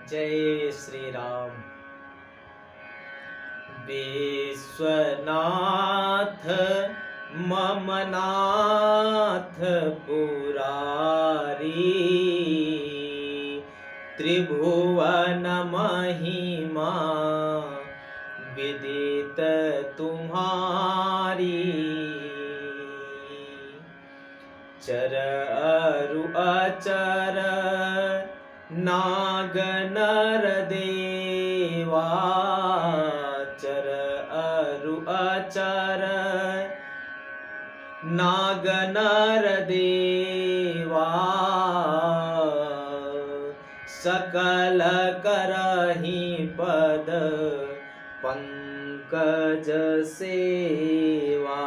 जय श्री राम। विश्वनाथ मम नाथ पुरारी, त्रिभुवन महिमा विदित तुम्हारी। चर अरु अचर नाग नर देवा, चर अरु अचर नाग नर देवा, सकल करहि पद पंकज सेवा,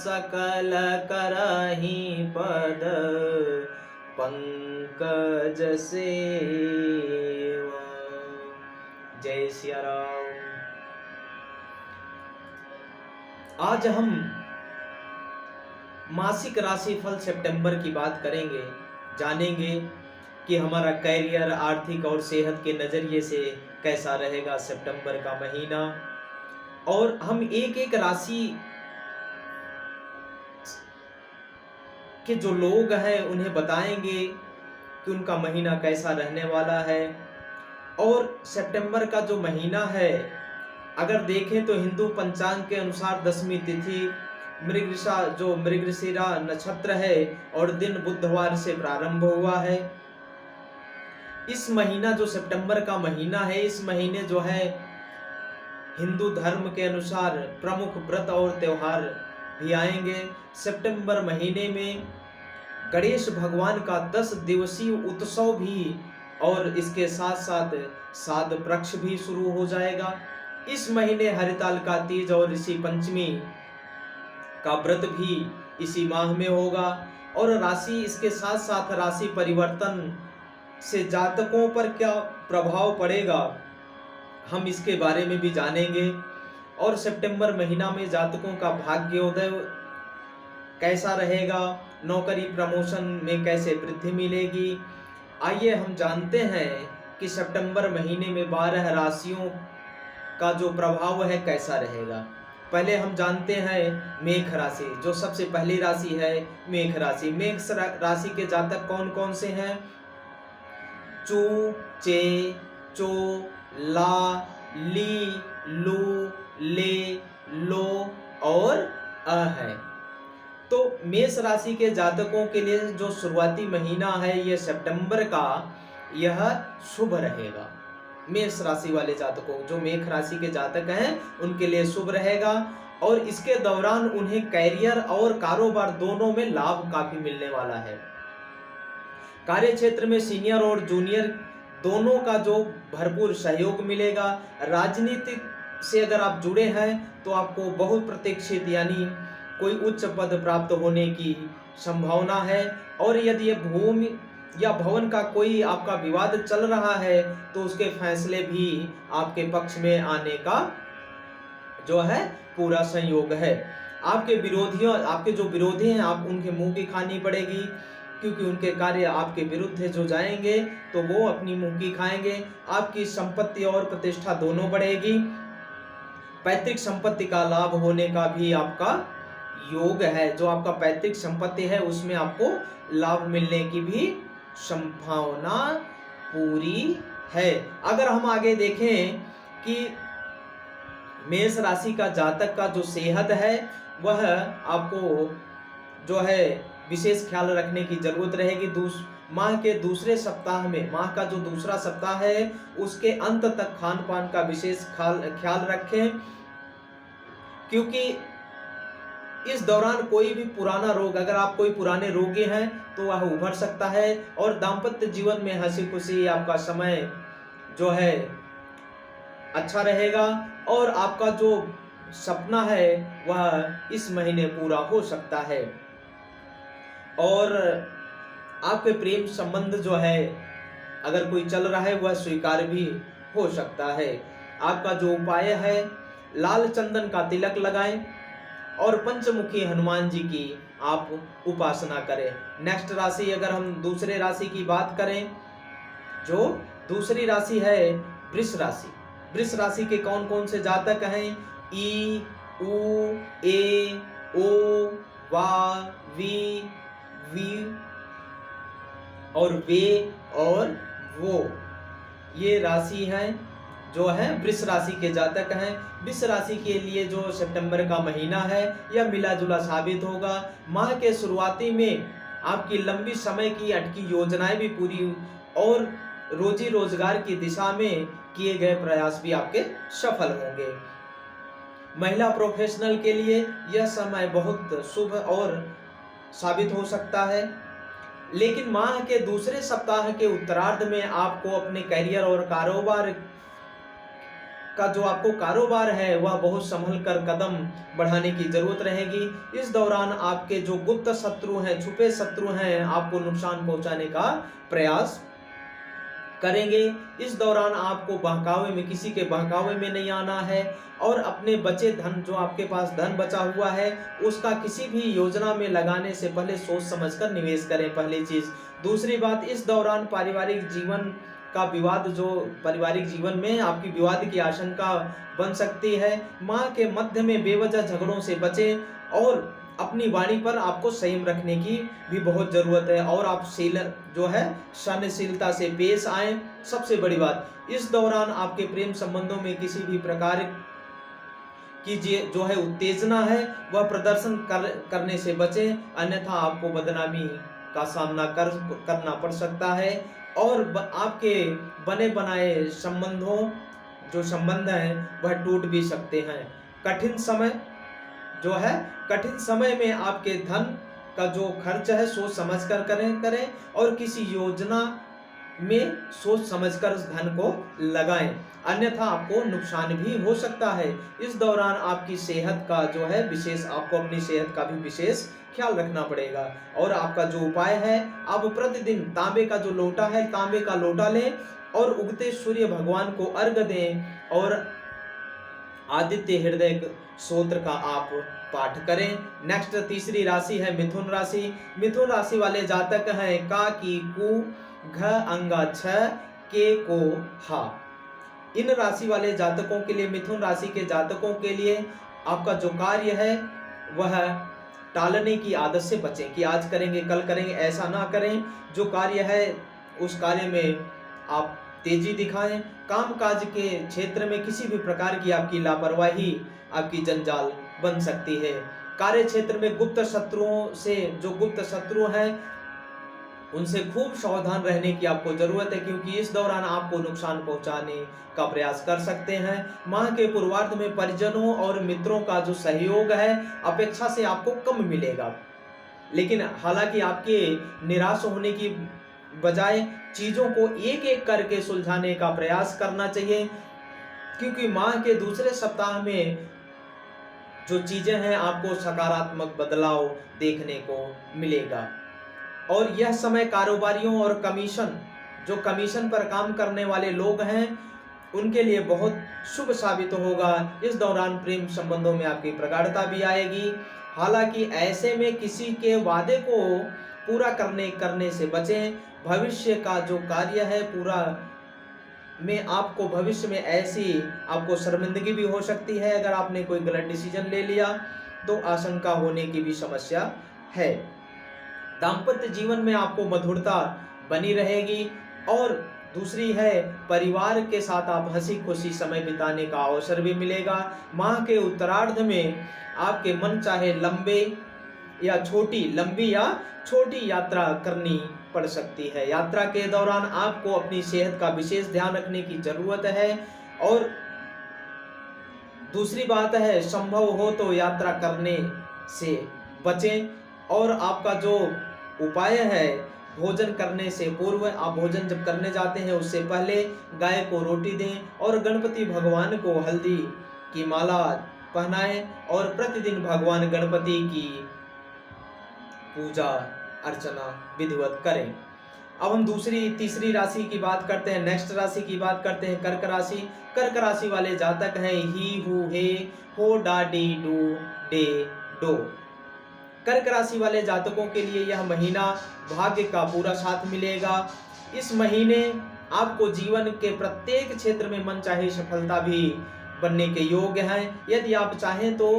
सकल करहि पद पंकज सेवा। जय सिया राम। आज हम मासिक राशिफल सितंबर की बात करेंगे, जानेंगे कि हमारा कैरियर, आर्थिक और सेहत के नजरिए से कैसा रहेगा सितंबर का महीना। और हम एक एक राशि के जो लोग हैं उन्हें बताएंगे कि उनका महीना कैसा रहने वाला है। और सितंबर का जो महीना है, अगर देखें तो हिंदू पंचांग के अनुसार 10वीं तिथि मृगशिरा, जो मृगशिरा नक्षत्र है, और दिन बुधवार से प्रारंभ हुआ है। इस महीना जो सितंबर का महीना है, इस महीने जो है हिंदू धर्म के अनुसार प्रमुख व्रत और त्योहार भी आएंगे। सितंबर महीने में गणेश भगवान का 10 दिवसीय उत्सव भी, और इसके साथ साथ साध वृक्ष भी शुरू हो जाएगा। इस महीने हरिताल का तीज और ऋषि पंचमी का व्रत भी इसी माह में होगा। और राशि, इसके साथ साथ राशि परिवर्तन से जातकों पर क्या प्रभाव पड़ेगा, हम इसके बारे में भी जानेंगे। और सितंबर महीना में जातकों का भाग्योदय कैसा रहेगा, नौकरी प्रमोशन में कैसे वृद्धि मिलेगी। आइए हम जानते हैं कि सितंबर महीने में 12 राशियों का जो प्रभाव है कैसा रहेगा। पहले हम जानते हैं मेष राशि, जो सबसे पहली राशि है मेष राशि। मेष राशि के जातक कौन कौन से हैं? चू, चे, चो, ला, ली, लू, ले, लो और अ है। तो मेष राशि के जातकों के लिए जो शुरुआती महीना है यह सितंबर का, यह शुभ रहेगा। मेष राशि वाले जातकों, जो मेष राशि के जातक हैं, उनके लिए शुभ रहेगा। और इसके दौरान उन्हें कैरियर और कारोबार दोनों में लाभ काफी मिलने वाला है। कार्य क्षेत्र में सीनियर और जूनियर दोनों का जो भरपूर सहयोग मिलेगा। राजनीति से अगर आप जुड़े हैं तो आपको बहुप्रतीक्षित यानी कोई उच्च पद प्राप्त होने की संभावना है। और यदि ये भूमि या भवन का कोई आपका विवाद चल रहा है तो उसके फैसले भी आपके पक्ष में आने का जो है पूरा संयोग है। आपके विरोधियों, आपके जो विरोधी हैं, आप उनके मुंह की खानी पड़ेगी, क्योंकि उनके कार्य आपके विरुद्ध जो जाएंगे तो वो अपनी मुंह की खाएंगे। आपकी संपत्ति और प्रतिष्ठा दोनों बढ़ेगी। पैतृक संपत्ति का लाभ होने का भी आपका योग है। जो आपका पैतृक संपत्ति है उसमें आपको लाभ मिलने की भी संभावना पूरी है। अगर हम आगे देखें कि मेष राशि का जातक का जो सेहत है, वह आपको जो है विशेष ख्याल रखने की जरूरत रहेगी। माह के दूसरे सप्ताह में, माह का जो दूसरा सप्ताह है उसके अंत तक खान पान का विशेष ख्याल रखें, क्योंकि इस दौरान कोई भी पुराना रोग, अगर आप कोई पुराने रोगी हैं तो वह उभर सकता है। और दाम्पत्य जीवन में हंसी खुशी आपका समय जो है अच्छा रहेगा। और आपका जो सपना है वह इस महीने पूरा हो सकता है। और आपके प्रेम संबंध जो है अगर कोई चल रहा है वह स्वीकार भी हो सकता है। आपका जो उपाय है, लाल चंदन का तिलक लगाएं और पंचमुखी हनुमान जी की आप उपासना करें। नेक्स्ट राशि, अगर हम दूसरे राशि की बात करें जो दूसरी राशि है वृष राशि। वृष राशि के कौन कौन से जातक हैं? ई, उ, ए, ओ, वा, वी, वी और वे और वो, ये राशि है जो है वृष राशि के जातक हैं। वृष राशि के लिए जो सितंबर का महीना है यह मिला जुला साबित होगा। माह के शुरुआती में आपकी लंबी समय की अटकी योजनाएं भी पूरी और रोजी रोजगार की दिशा में किए गए प्रयास भी आपके सफल होंगे। महिला प्रोफेशनल के लिए यह समय बहुत शुभ और साबित हो सकता है। लेकिन माह के दूसरे सप्ताह के उत्तरार्ध में आपको अपने करियर और कारोबार का जो आपको कारोबार है वह बहुत संभल कर कदम बढ़ाने की जरूरत रहेगी। इस दौरान आपके जो गुप्त शत्रु हैं, छुपे शत्रु हैं, आपको नुकसान पहुंचाने का प्रयास करेंगे। इस दौरान आपको बहकावे में, किसी के बहकावे में नहीं आना है और अपने बचे धन, जो आपके पास धन बचा हुआ है, उसका किसी भी योजना में लगाने से पहले सोच समझकर निवेश करें, पहली चीज। दूसरी बात, इस दौरान पारिवारिक जीवन का विवाद, जो पारिवारिक जीवन में आपकी विवाद की आशंका बन सकती है। माह के मध्य में बेवजह झगड़ों से बचें और अपनी वाणी पर आपको संयम रखने की भी बहुत जरूरत है और आप जो है सहनशीलता से पेश आए। सबसे बड़ी बात, इस दौरान आपके प्रेम संबंधों में किसी भी प्रकार की जो है उत्तेजना है वह प्रदर्शन करने से बचें, अन्यथा आपको बदनामी का सामना करना पड़ सकता है और आपके बने बनाए संबंधों, जो संबंध हैं वह टूट भी सकते हैं। कठिन समय में आपके धन का जो खर्च है सोच समझकर करें और किसी योजना में सोच समझकर उस धन को लगाएं, अन्यथा आपको नुकसान भी हो सकता है। इस दौरान आपकी सेहत का जो है आपको अपनी सेहत का भी विशेष ख्याल रखना पड़ेगा और आपका जो उपाय है, आप प्रतिदिन तांबे का जो लोटा है, तांबे का लोटा लें और उगते सूर्य भगवान को अर्घ दें और आदित्य हृदय स्तोत्र का आप पाठ करें। नेक्स्ट तीसरी राशि है मिथुन राशि। मिथुन राशि वाले जातक हैं का, की, कु, घ, अंगा, छ, के, को, हा। इन राशि वाले जातकों के लिए, मिथुन राशि के जातकों के लिए आपका जो कार्य है वह टालने की आदत से बचें कि आज करेंगे कल करेंगे, ऐसा ना करें। जो कार्य है उस कार्य में आप तेजी दिखाएं। कामकाज के क्षेत्र में किसी भी प्रकार की आपकी लापरवाही आपकी जंजाल बन सकती है। कार्य क्षेत्र में गुप्त शत्रुओं से, जो गुप्त शत्रु हैं उनसे खूब सावधान रहने की आपको जरूरत है, क्योंकि इस दौरान आपको नुकसान पहुंचाने का प्रयास कर सकते हैं। माह के पूर्वार्ध में परिजनों और मित्रों का जो सहयोग है अपेक्षा से आपको कम मिलेगा, लेकिन हालांकि आपके निराश होने की बजाय चीजों को एक एक करके सुलझाने का प्रयास करना चाहिए, क्योंकि माह के दूसरे सप्ताह में जो चीजें हैं आपको सकारात्मक बदलाव देखने को मिलेगा और यह समय कारोबारियों और जो कमीशन पर काम करने वाले लोग हैं उनके लिए बहुत शुभ साबित होगा। इस दौरान प्रेम संबंधों में आपकी प्रगाढ़ता भी आएगी। हालांकि ऐसे में किसी के वादे को पूरा करने से बचें। भविष्य का जो कार्य है पूरा में आपको भविष्य में ऐसी आपको शर्मिंदगी भी हो सकती है। अगर आपने कोई गलत डिसीजन ले लिया तो आशंका होने की भी समस्या है। दाम्पत्य जीवन में आपको मधुरता बनी रहेगी और दूसरी है परिवार के साथ आप हंसी खुशी समय बिताने का अवसर भी मिलेगा। माह के उत्तरार्ध में आपके मन चाहे लंबी या छोटी यात्रा करनी पड़ सकती है। यात्रा के दौरान आपको अपनी सेहत का विशेष ध्यान रखने की जरूरत है और दूसरी बात है संभव हो तो यात्रा करने से बचें और आपका जो उपाय है भोजन करने से पूर्व, आप भोजन जब करने जाते हैं उससे पहले गाय को रोटी दें और गणपति भगवान को हल्दी की माला पहनाएं और प्रतिदिन भगवान गणपति की पूजा अर्चना विधिवत करें। अब हम तीसरी राशि की बात करते हैं। नेक्स्ट राशि की बात करते हैं कर्क राशि। कर्क राशि वाले जातक हैं ही, हु, हे, हो, डा, डी, डू, डे, डो। कर्क राशि वाले जातकों के लिए यह महीना भाग्य का पूरा साथ मिलेगा। इस महीने आपको जीवन के प्रत्येक क्षेत्र में मनचाही सफलता भी बनने के योग्य हैं। यदि आप चाहें तो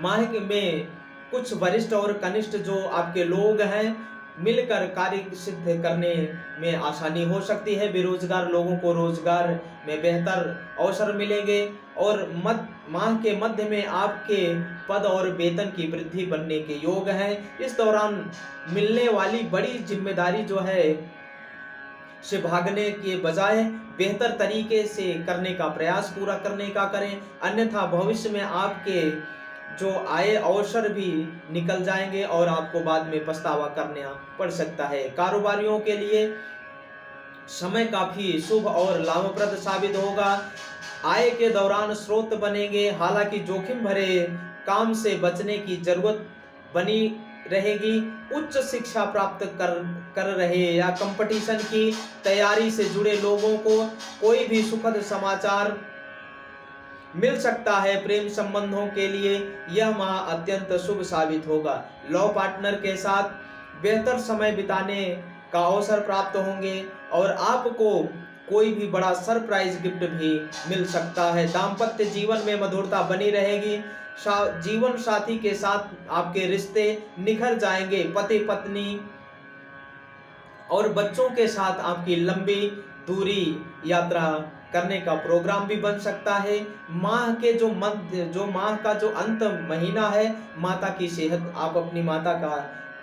माह में कुछ वरिष्ठ और कनिष्ठ जो आपके लोग हैं मिलकर कार्य सिद्ध करने में आसानी हो सकती है। बेरोजगार लोगों को रोजगार में बेहतर अवसर मिलेंगे और माह के मध्य में आपके पद और वेतन की वृद्धि बनने के योग हैं। इस दौरान मिलने वाली बड़ी जिम्मेदारी जो है से भागने के बजाय बेहतर तरीके से करने का प्रयास पूरा करने का करें, अन्यथा भविष्य में आपके जो आय अवसर भी निकल जाएंगे और आपको बाद में पछतावा करना पड़ सकता है। कारोबारियों के लिए समय काफी शुभ और लाभप्रद साबित होगा। आय के दौरान स्रोत बनेंगे, हालांकि जोखिम भरे काम से बचने की जरूरत बनी रहेगी। उच्च शिक्षा प्राप्त कर रहे या कंपटीशन की तैयारी से जुड़े लोगों को कोई भी सुखद समाचार मिल सकता है। प्रेम संबंधों के लिए यह माह अत्यंत शुभ साबित होगा। लव पार्टनर के साथ बेहतर समय बिताने का अवसर प्राप्त होंगे और आपको कोई भी बड़ा सरप्राइज गिफ्ट भी मिल सकता है। दाम्पत्य जीवन में मधुरता बनी रहेगी। जीवन साथी के साथ आपके रिश्ते निखर जाएंगे। पति पत्नी और बच्चों के साथ आपकी लंबी दूरी यात्रा करने का प्रोग्राम भी बन सकता है। माह के जो माह का जो अंत महीना है, माता की सेहत, आप अपनी माता का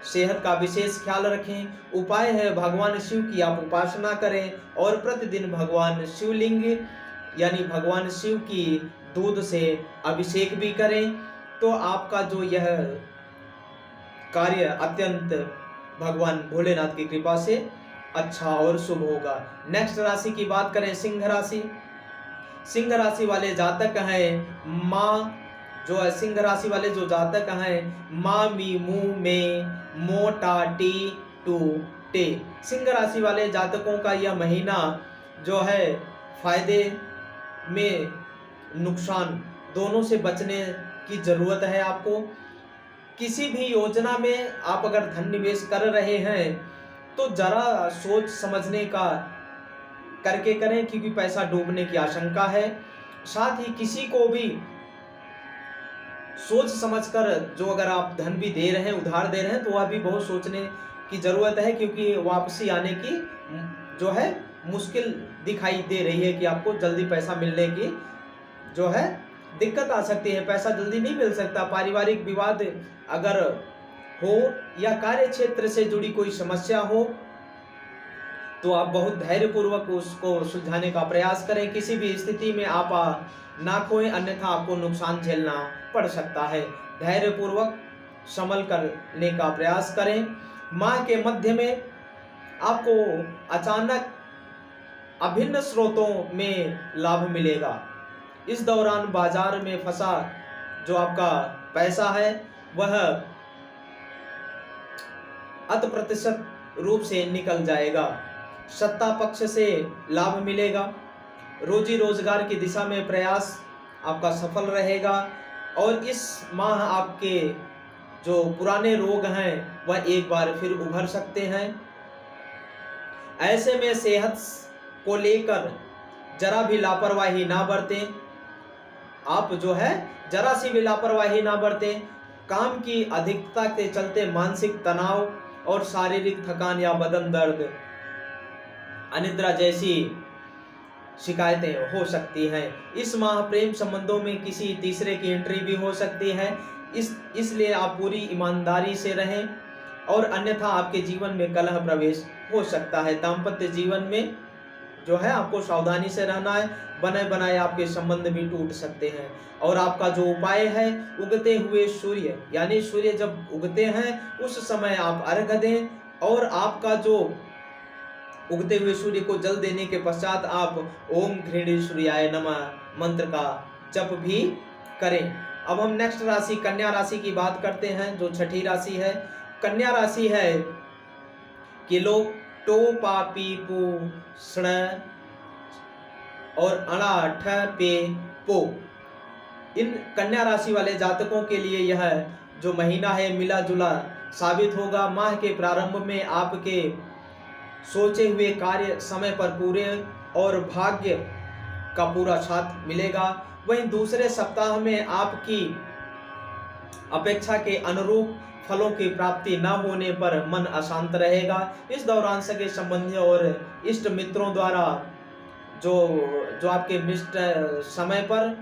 सेहत का विशेष ख्याल रखें। उपाय है भगवान शिव की आप उपासना करें और प्रतिदिन भगवान शिवलिंग यानी भगवान शिव की दूध से अभिषेक भी करें, तो आपका जो यह कार्य अत्यंत भगवान भोलेनाथ की कृपा से अच्छा और शुभ होगा। नेक्स्ट राशि की बात करें, सिंह राशि। सिंह राशि वाले जातक हैं माँ जो है सिंह राशि वाले जो जातक हैं मा मी मू में मोटा टी टू टे। सिंह राशि वाले जातकों का यह महीना जो है फायदे में नुकसान दोनों से बचने की जरूरत है। आपको किसी भी योजना में आप अगर धन निवेश कर रहे हैं तो जरा सोच समझने का करके करें, क्योंकि पैसा डूबने की आशंका है। साथ ही किसी को भी सोच समझकर जो अगर आप धन भी दे रहे हैं, उधार दे रहे हैं, तो वह भी बहुत सोचने की जरूरत है, क्योंकि वापसी आने की जो है मुश्किल दिखाई दे रही है कि आपको जल्दी पैसा मिलने की जो है दिक्कत आ सकती है। पैसा जल्दी नहीं मिल सकता। पारिवारिक विवाद अगर हो या कार्य क्षेत्र से जुड़ी कोई समस्या हो तो आप बहुत धैर्यपूर्वक उसको सुलझाने का प्रयास करें। किसी भी स्थिति में आप ना खोएं, अन्यथा आपको नुकसान झेलना पड़ सकता है। धैर्यपूर्वक संभल करने का प्रयास करें। माह के मध्य में आपको अचानक अभिन्न स्रोतों में लाभ मिलेगा। इस दौरान बाजार में फंसा जो आपका पैसा है वह 100% रूप से निकल जाएगा। सत्ता पक्ष से लाभ मिलेगा। रोजी रोजगार की दिशा में प्रयास आपका सफल रहेगा और इस माह आपके जो पुराने रोग हैं वह एक बार फिर उभर सकते हैं। ऐसे में सेहत को लेकर जरा भी लापरवाही ना बरतें। आप जो है जरा सी भी लापरवाही ना बरतें। काम की अधिकता के चलते मानसिक तनाव और शारीरिक थकान या बदन दर्द, अनिद्रा जैसी शिकायतें हो सकती हैं। इस माह प्रेम संबंधों में किसी तीसरे की एंट्री भी हो सकती है। इसलिए आप पूरी ईमानदारी से रहें और अन्यथा आपके जीवन में कलह प्रवेश हो सकता है। दाम्पत्य जीवन में जो है आपको सावधानी से रहना है। बने बनाए आपके संबंध भी टूट सकते हैं। और आपका जो उपाय है, उगते हुए सूर्य यानी सूर्य जब उगते हैं उस समय आप अर्घ दें और आपका जो उगते हुए सूर्य को जल देने के पश्चात आप ओम घृणी सूर्याय नमः मंत्र का जप भी करें। अब हम नेक्स्ट राशि कन्या राशि की बात करते हैं, जो छठी राशि है। कन्या राशि है कि लोग टो पा पी पू ष्ण और अणा ठ पे पो। इन कन्या राशि वाले जातकों के लिए यह जो महीना है मिला जुला साबित होगा। माह के प्रारंभ में आपके सोचे हुए कार्य समय पर पूरे और भाग्य का पूरा साथ मिलेगा। वहीं दूसरे सप्ताह में आपकी अपेक्षा के अनुरूप फलों की प्राप्ति न होने पर मन अशांत रहेगा। इस दौरान सगे संबंधी और इष्ट मित्रों द्वारा जो जो आपके मित्र समय पर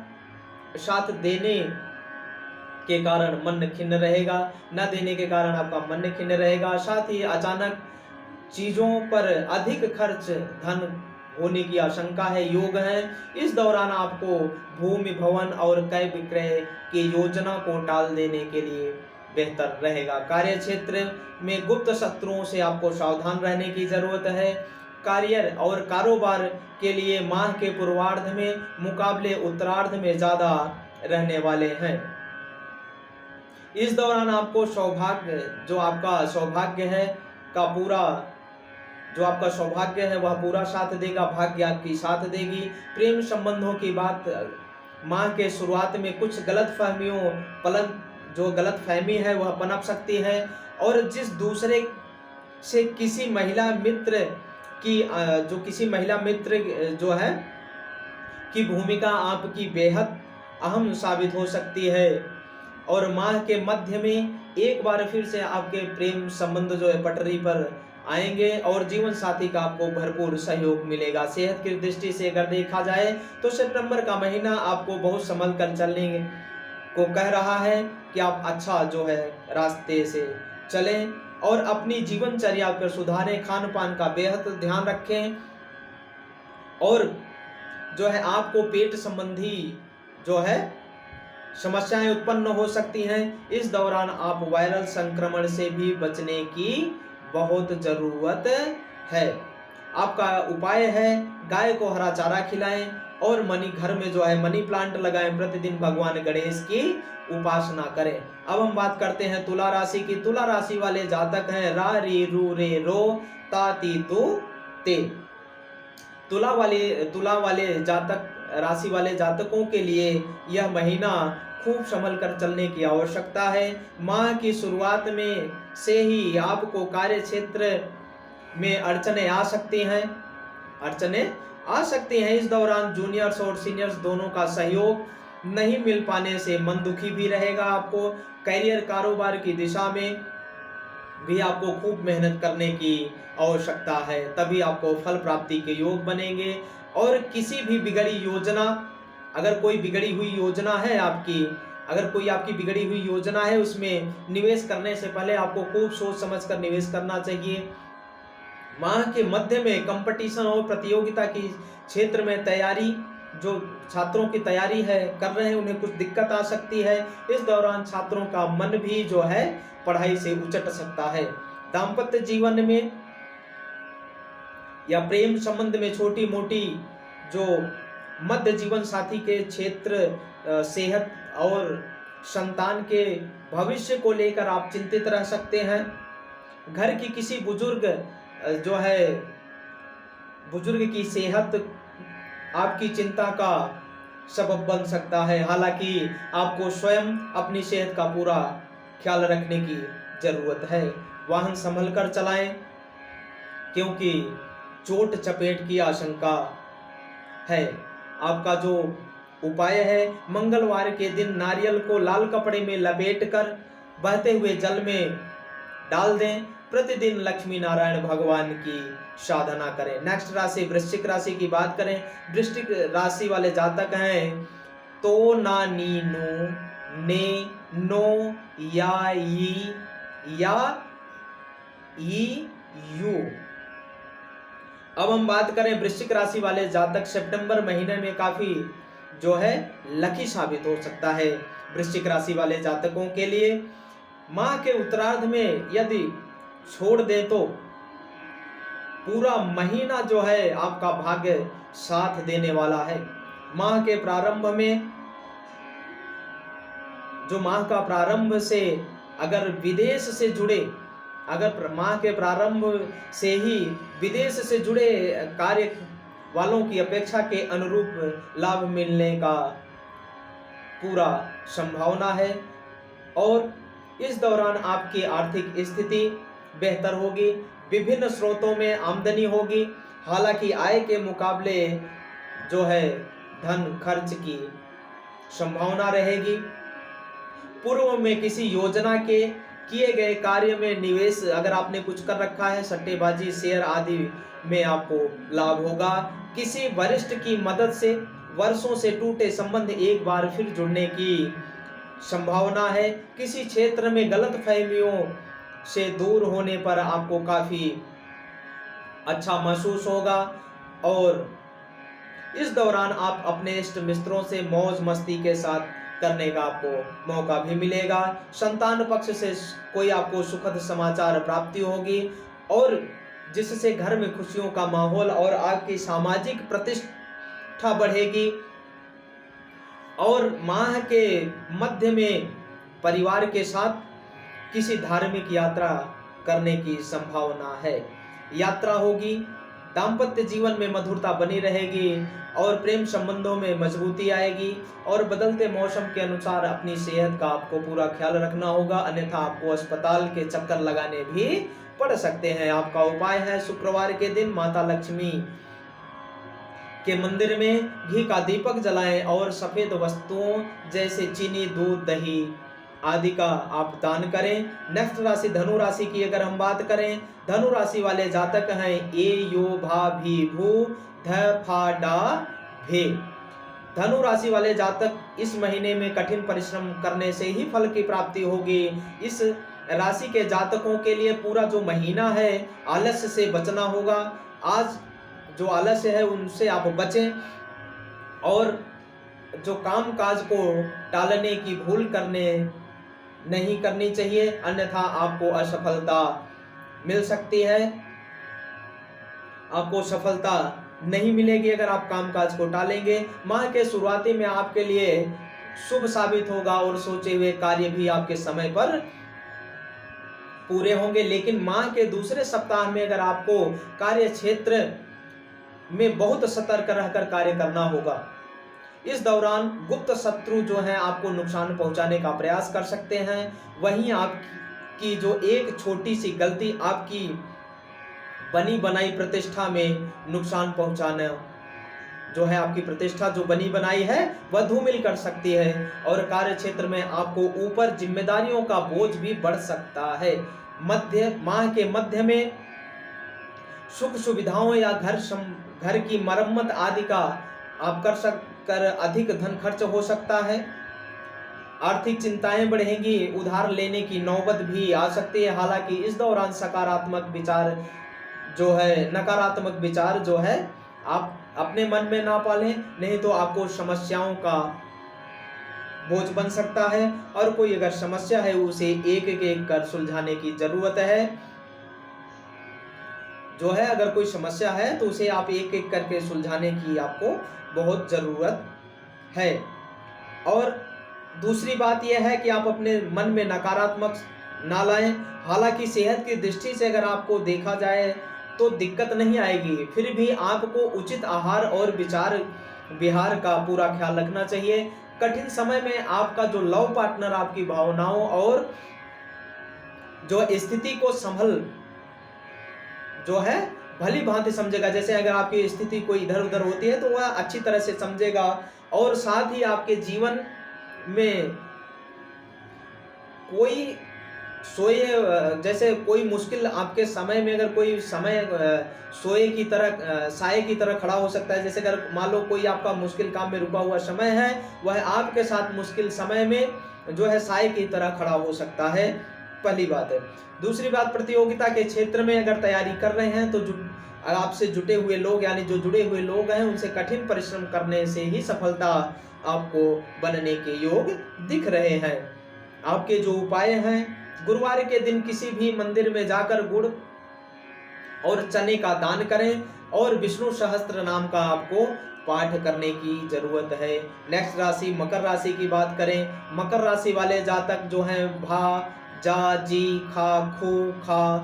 साथ देने के कारण मन खिन्न रहेगा, न देने के कारण आपका मन खिन्न रहेगा। साथ ही अचानक चीजों पर अधिक खर्च धन होने की आशंका है, योग है। इस दौरान आपको भूमि भवन और क्रय विक्रय की योजना को टाल देने के लिए बेहतर रहेगा। कार्य क्षेत्र में गुप्त शत्रुओं से आपको सावधान रहने की जरूरत है। कार्य और कारोबार के लिए माह के पूर्वार्ध में मुकाबले उत्तरार्ध में ज्यादा रहने वाले हैं। इस दौरान आपको सौभाग्य जो आपका सौभाग्य है का पूरा जो आपका सौभाग्य है वह पूरा साथ देगा, भाग्य आपकी साथ देगी। प्रेम संबंधों की बात माह के शुरुआत में कुछ गलत फहमी है वह पनप सकती है, और जिस दूसरे से किसी महिला मित्र जो है की भूमिका आपकी बेहद अहम साबित हो सकती है। और माह के मध्य में एक बार फिर से आपके प्रेम संबंध जो है पटरी पर आएंगे और जीवन साथी का आपको भरपूर सहयोग मिलेगा। सेहत की दृष्टि से अगर देखा जाए तो सितंबर का महीना आपको बहुत संभल कर चलने को कह रहा है कि आप अच्छा जो है रास्ते से चलें और अपनी जीवनचर्या पर सुधारें, खान पान का बेहद ध्यान रखें। और जो है आपको पेट संबंधी जो है समस्याएं उत्पन्न हो सकती हैं। इस दौरान आप वायरल संक्रमण से भी बचने की बहुत जरूरत है। आपका उपाय है गाय को हरा चारा खिलाएं और घर में जो है मनी प्लांट लगाएं। प्रतिदिन भगवान गणेश की उपासना करें। अब हम बात करते हैं तुला राशि की। तुला राशि वाले जातक हैं रा री रू रे रो ता ती तू ते। तुला वाले राशि वाले जातकों के लिए यह महीना खूब संभल कर चलने की आवश्यकता है। माह की शुरुआत में से ही आपको कार्य क्षेत्र में अड़चने आ सकती हैं। इस दौरान जूनियर्स और सीनियर्स दोनों का सहयोग नहीं मिल पाने से मन दुखी भी रहेगा। आपको करियर कारोबार की दिशा में भी आपको खूब मेहनत करने की आवश्यकता है, तभी आपको फल प्राप्ति के योग बनेंगे। और किसी भी बिगड़ी योजना, अगर कोई बिगड़ी हुई योजना है उसमें निवेश करने से पहले आपको खूब सोच समझ कर निवेश करना चाहिए। माह के मध्य में कंपटीशन और प्रतियोगिता की क्षेत्र में तैयारी, जो छात्रों की तैयारी है कर रहे हैं उन्हें कुछ दिक्कत आ सकती है। इस दौरान छात्रों का मन भी जो है पढ़ाई से उचट सकता है। दाम्पत्य जीवन में या प्रेम संबंध में छोटी मोटी जो मध्य जीवन साथी के क्षेत्र सेहत और संतान के भविष्य को लेकर आप चिंतित रह सकते हैं। घर की किसी बुजुर्ग की सेहत आपकी चिंता का सबब बन सकता है। हालांकि आपको स्वयं अपनी सेहत का पूरा ख्याल रखने की जरूरत है। वाहन संभल कर चलाएं क्योंकि चोट चपेट की आशंका है। आपका जो उपाय है मंगलवार के दिन नारियल को लाल कपड़े में लपेटकर बहते हुए जल में डाल दें। प्रतिदिन लक्ष्मी नारायण भगवान की साधना करें। नेक्स्ट राशि वृश्चिक राशि की बात करें। वृश्चिक राशि वाले जातक हैं तो ना नी नो ने नो या ई यू। अब हम बात करें वृश्चिक राशि वाले जातक सितंबर महीने में काफी जो है लकी साबित हो सकता है। वृश्चिक राशि वाले जातकों के लिए माह के उत्तरार्ध में यदि छोड़ दे तो पूरा महीना जो है आपका भाग्य साथ देने वाला है। माह के प्रारंभ में जो माह का प्रारंभ से अगर माह के प्रारंभ से ही विदेश से जुड़े कार्य वालों की अपेक्षा के अनुरूप लाभ मिलने का पूरा संभावना है। और इस दौरान आपकी आर्थिक स्थिति बेहतर होगी। विभिन्न स्रोतों में आमदनी होगी। हालांकि आय के मुकाबले जो है धन खर्च की संभावना रहेगी। पूर्व में किसी योजना के किए गए कार्य में निवेश अगर आपने कुछ कर रखा है, सट्टेबाजी, शेयर आदि में आपको लाभ होगा। किसी वरिष्ठ की मदद से वर्षों से टूटे संबंध एक बार फिर जुड़ने की संभावना है। किसी क्षेत्र में गलतफहमियों से दूर होने पर आपको काफी अच्छा महसूस होगा और इस दौरान आप अपने इष्ट मित्रों से मौज मस्ती के साथ करने का आपको मौका भी मिलेगा। संतान पक्ष से कोई आपको सुखद समाचार प्राप्ति होगी और जिससे घर में खुशियों का माहौल और आपकी सामाजिक प्रतिष्ठा बढ़ेगी। और माह के मध्य में परिवार के साथ किसी धार्मिक यात्रा करने की संभावना है। यात्रा होगी, दाम्पत्य जीवन में मधुरता बनी रहेगी और प्रेम संबंधों में मजबूती आएगी। और बदलते मौसम के अनुसार अपनी सेहत का आपको पूरा ख्याल रखना होगा, अन्यथा आपको अस्पताल के चक्कर लगाने भी पड़ सकते हैं। आपका उपाय है शुक्रवार के दिन माता लक्ष्मी के मंदिर में घी का दीपक जलाएं और सफेद वस्तुओं जैसे चीनी, दूध, दही आदि का आप दान करें। नेक्स्ट राशि धनु राशि की अगर हम बात करें, धनु राशि वाले जातक हैं ए यो भा भी भू ध फा डा भे। धनु राशि वाले जातक इस महीने में कठिन परिश्रम करने से ही फल की प्राप्ति होगी। इस राशि के जातकों के लिए पूरा जो महीना है आलस्य से बचना होगा। आज जो आलस्य है उनसे आप बचें और जो काम काज को टालने की भूल नहीं करनी चाहिए, अन्यथा आपको असफलता मिल सकती है। आपको सफलता नहीं मिलेगी अगर आप कामकाज को टालेंगे। माह के शुरुआती में आपके लिए शुभ साबित होगा और सोचे हुए कार्य भी आपके समय पर पूरे होंगे। लेकिन माह के दूसरे सप्ताह में अगर आपको कार्य क्षेत्र में बहुत सतर्क रहकर कार्य करना होगा। इस दौरान गुप्त शत्रु जो हैं आपको नुकसान पहुंचाने का प्रयास कर सकते हैं। वहीं आपकी जो एक छोटी सी गलती आपकी बनी बनाई प्रतिष्ठा में नुकसान पहुंचाना जो है, आपकी प्रतिष्ठा जो बनी बनाई है वह धूमिल कर सकती है और कार्य क्षेत्र में आपको ऊपर जिम्मेदारियों का बोझ भी बढ़ सकता है। माह के मध्य में सुख सुविधाओं या घर की मरम्मत आदि का आप कर अधिक धन खर्च हो सकता है। आर्थिक चिंताएं बढ़ेंगी, उधार लेने की नौबत भी आ सकती है। हालांकि इस दौरान नकारात्मक विचार जो है आप अपने मन में ना पालें, नहीं तो आपको समस्याओं का बोझ बन सकता है और कोई अगर समस्या है उसे एक एक कर सुलझाने की जरूरत है। जो है अगर कोई समस्या है तो उसे आप एक एक करके सुलझाने की आपको बहुत ज़रूरत है। और दूसरी बात यह है कि आप अपने मन में नकारात्मक ना लाएं। हालांकि सेहत की दृष्टि से अगर आपको देखा जाए तो दिक्कत नहीं आएगी, फिर भी आपको उचित आहार और विचार विहार का पूरा ख्याल रखना चाहिए। कठिन समय में आपका जो लव पार्टनर आपकी भावनाओं और जो स्थिति को संभल जो है भली भांति समझेगा। जैसे अगर आपकी स्थिति कोई इधर उधर होती है तो वह अच्छी तरह से समझेगा और साथ ही आपके जीवन में कोई जैसे कोई मुश्किल आपके समय में अगर कोई समय साए की तरह खड़ा हो सकता है। जैसे अगर मान लो कोई आपका मुश्किल काम में रुका हुआ समय है, वह आपके साथ मुश्किल समय में जो है साए की तरह खड़ा हो सकता है, पहली बात है। दूसरी बात, प्रतियोगिता के क्षेत्र में अगर तैयारी कर रहे हैं तो आपसे जुटे हुए लोग यानी जो जुड़े हुए लोग हैं उनसे कठिन परिश्रम करने से ही सफलता आपको बनने के योग दिख रहे हैं। आपके जो उपाय हैं, गुरुवार के दिन किसी भी मंदिर में जाकर गुड़ और चने का दान करें और विष्णु सहस्त्र नाम का आपको पाठ करने की जरूरत है। नेक्स्ट राशि मकर राशि की बात करें। मकर राशि वाले जातक जो हैं भा जा जी खा खू खा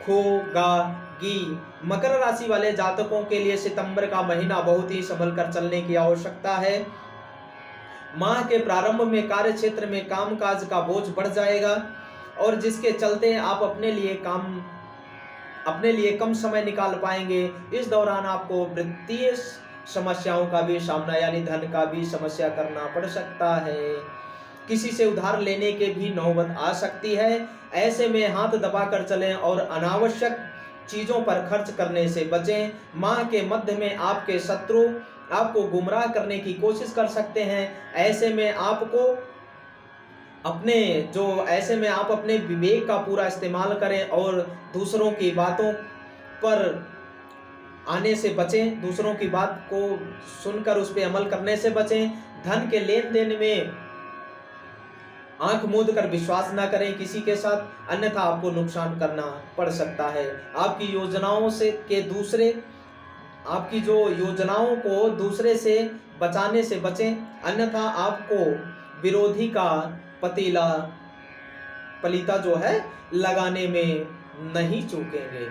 खो गा गी। मकर राशि वाले जातकों के लिए सितंबर का महीना बहुत ही संभल कर चलने की आवश्यकता है। माह के प्रारंभ में कार्य क्षेत्र में कामकाज का बोझ बढ़ जाएगा और जिसके चलते आप अपने लिए काम अपने लिए कम समय निकाल पाएंगे। इस दौरान आपको वित्तीय समस्याओं का भी सामना यानी धन का भी समस्या करना पड़ सकता है। किसी से उधार लेने के भी नौबत आ सकती है। ऐसे में हाथ दबाकर चलें और अनावश्यक चीजों पर खर्च करने से बचें। माह के मध्य में आपके शत्रु आपको गुमराह करने की कोशिश कर सकते हैं। ऐसे में आप अपने विवेक का पूरा इस्तेमाल करें और दूसरों की बातों पर आने से बचें। दूसरों की बात को सुनकर उस पर अमल करने से बचें। धन के लेन देन में आंख मूंद कर विश्वास ना करें किसी के साथ, अन्यथा आपको नुकसान करना पड़ सकता है। आपकी योजनाओं को दूसरे से बचाने से बचें, अन्यथा आपको विरोधी का पलीता जो है लगाने में नहीं चूकेंगे।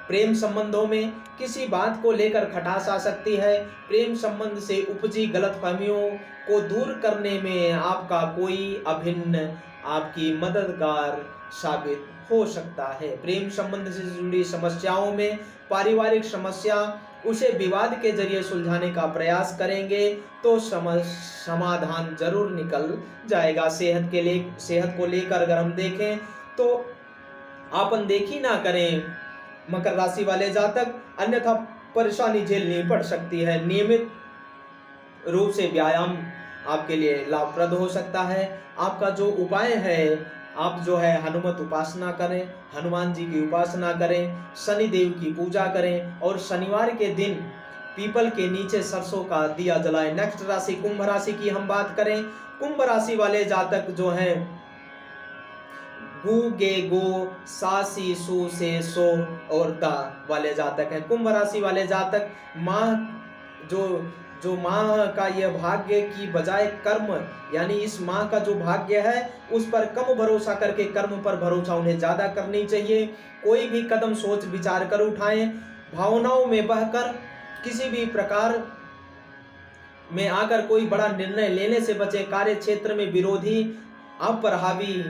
प्रेम संबंधों में किसी बात को लेकर खटास आ सकती है। प्रेम संबंध से उपजी गलतफहमियों को दूर करने में आपका कोई अभिन्न आपकी मददगार साबित हो सकता है। प्रेम संबंध से जुड़ी समस्याओं में पारिवारिक समस्या उसे विवाद के जरिए सुलझाने का प्रयास करेंगे तो समाधान जरूर निकल जाएगा। सेहत को लेकर अगर हम देखें तो आप अनदेखी ना करें मकर राशि वाले जातक, अन्यथा परेशानी झेलनी पड़ सकती है। नियमित रूप से व्यायाम आपके लिए लाभप्रद हो सकता है। आपका जो उपाय है, आप जो है हनुमत उपासना करें, हनुमान जी की उपासना करें, शनि देव की पूजा करें और शनिवार के दिन पीपल के नीचे सरसों का दिया जलाएं। नेक्स्ट राशि कुंभ राशि की हम बात करें। कुंभ राशि वाले जातक जो हैं गु गे गो सा सी सु से सो और दा वाले जातक हैं। कुंभ राशि वाले जातक जो माह का यह भाग्य की बजाय कर्म यानी इस माह का जो भाग्य है उस पर कम भरोसा करके कर्म पर भरोसा उन्हें ज्यादा करनी चाहिए। कोई भी कदम सोच विचार कर उठाएं। भावनाओं में बहकर किसी भी प्रकार में आकर कोई बड़ा निर्णय लेने से बचें। कार्य क्षेत्र में विरोधी आप पर हावी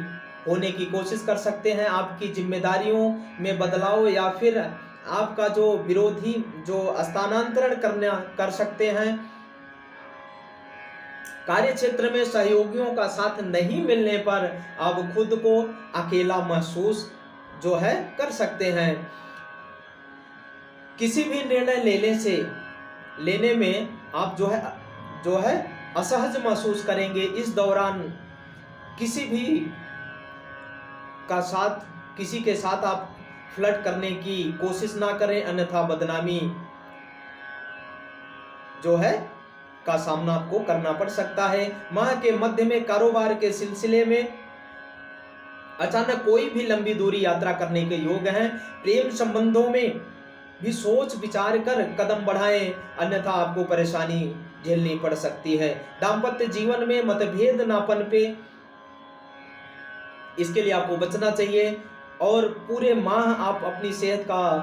होने की कोशिश कर सकते हैं। आपकी जिम्मेदारियों में बदलाव या फिर आपका जो विरोधी जो स्थानांतरण कर सकते हैं। कार्य क्षेत्र में सहयोगियों का साथ नहीं मिलने पर आप खुद को अकेला महसूस जो है कर सकते हैं। किसी भी निर्णय लेने में आप जो है असहज महसूस करेंगे। इस दौरान किसी के साथ आप फ्लर्ट करने की कोशिश ना करें, अन्यथा बदनामी जो है का सामना आपको करना पड़ सकता है। माह के मध्य में कारोबार के सिलसिले में अचानक कोई भी लंबी दूरी यात्रा करने के योग हैं। प्रेम संबंधों में भी सोच विचार कर कदम बढ़ाएं, अन्यथा आपको परेशानी झेलनी पड़ सकती है। दाम्पत्य जीवन में मतभेद ना पनपे, इसके लिए आपको बचना चाहिए और पूरे माह आप अपनी सेहत का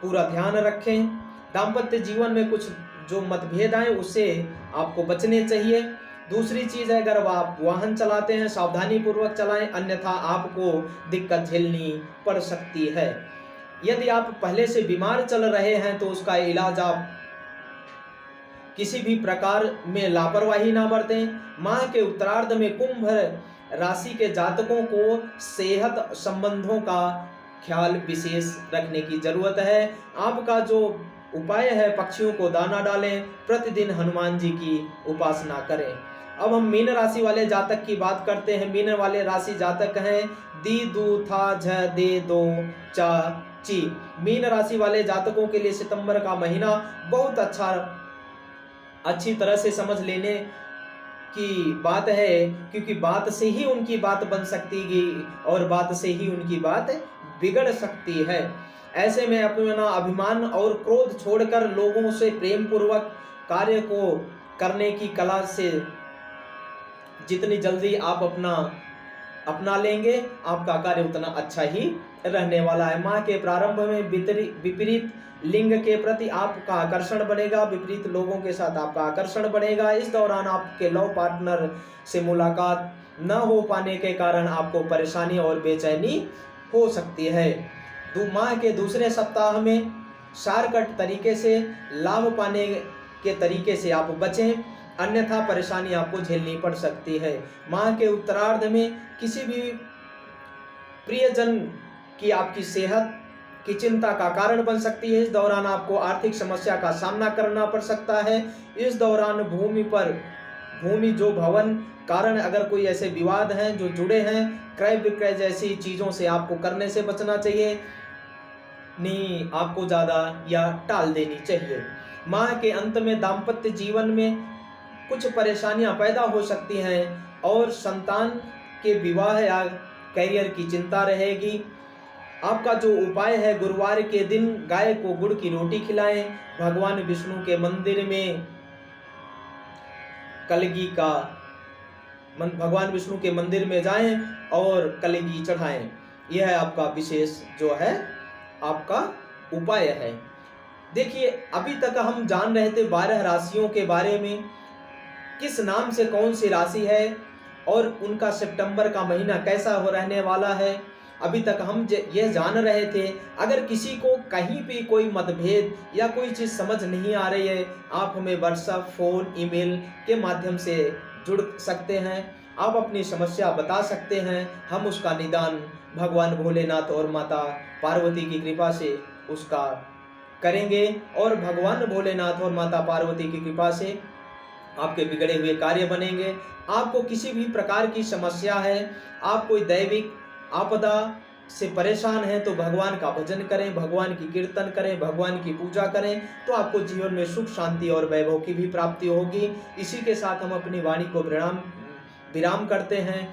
पूरा ध्यान रखें। दाम्पत्य जीवन में कुछ जो मतभेद आए उससे आपको बचने चाहिए। दूसरी चीज है, अगर आप वाहन चलाते हैं सावधानी पूर्वक चलाएं, अन्यथा आपको दिक्कत झेलनी पड़ सकती है। यदि आप पहले से बीमार चल रहे हैं तो उसका इलाज आप किसी भी प्रकार में लापरवाही ना बरतें। माह के उत्तरार्ध में कुंभ राशि के जातकों को सेहत संबंधों का ख्याल विशेष रखने की जरूरत है। आपका जो उपाय है, पक्षियों को दाना डालें, प्रतिदिन हनुमान जी की उपासना करें। अब हम मीन राशि वाले जातक की बात करते हैं। मीन वाले राशि जातक हैं दी दू था झ दे दो चा ची। मीन राशि वाले जातकों के लिए सितंबर का महीना बहुत अच्छी तरह से समझ लेने की बात है, क्योंकि बात से ही उनकी बात बन सकती है और बात से ही उनकी बात बिगड़ सकती है। ऐसे में अपना अभिमान और क्रोध छोड़कर लोगों से प्रेम पूर्वक कार्य को करने की कला से जितनी जल्दी आप अपना लेंगे, आपका कार्य उतना अच्छा ही रहने वाला है। माह के प्रारंभ में विपरीत लिंग के प्रति आपका आकर्षण बढ़ेगा, विपरीत लोगों के साथ आपका आकर्षण बढ़ेगा। इस दौरान आपके लव पार्टनर से मुलाकात न हो पाने के कारण आपको परेशानी और बेचैनी हो सकती है। माह के दूसरे सप्ताह में शॉर्टकट तरीके से लाभ पाने के तरीके से आप बचें, अन्यथा परेशानी आपको झेलनी पड़ सकती है। माह के उत्तरार्ध में किसी भी प्रियजन की आपकी सेहत की चिंता का कारण बन सकती है। इस दौरान आपको आर्थिक समस्या का सामना करना पड़ सकता है। इस दौरान भूमि जो भवन कारण अगर कोई ऐसे विवाद हैं जो जुड़े हैं, क्रय विक्रय जैसी चीज़ों से आपको करने से बचना चाहिए, नहीं आपको ज़्यादा या टाल देनी चाहिए। माह के अंत में दाम्पत्य जीवन में कुछ परेशानियां पैदा हो सकती हैं और संतान के विवाह या करियर की चिंता रहेगी। आपका जो उपाय है, गुरुवार के दिन गाय को गुड़ की रोटी खिलाएं, भगवान विष्णु के मंदिर में भगवान विष्णु के मंदिर में जाएं और कलगी चढ़ाएं। यह है आपका विशेष जो है आपका उपाय है। देखिए, अभी तक हम जान रहे थे 12 राशियों के बारे में, किस नाम से कौन सी राशि है और उनका सितंबर का महीना कैसा हो रहने वाला है। अभी तक हम यह जान रहे थे। अगर किसी को कहीं भी कोई मतभेद या कोई चीज़ समझ नहीं आ रही है, आप हमें व्हाट्सएप, फ़ोन, ईमेल के माध्यम से जुड़ सकते हैं। आप अपनी समस्या बता सकते हैं, हम उसका निदान भगवान भोलेनाथ और माता पार्वती की कृपा से उसका करेंगे और भगवान भोलेनाथ और माता पार्वती की कृपा से आपके बिगड़े हुए कार्य बनेंगे। आपको किसी भी प्रकार की समस्या है, आप कोई दैविक आपदा से परेशान हैं, तो भगवान का भजन करें, भगवान की कीर्तन करें, भगवान की पूजा करें, तो आपको जीवन में सुख, शांति और वैभव की भी प्राप्ति होगी। इसी के साथ हम अपनी वाणी को विराम करते हैं।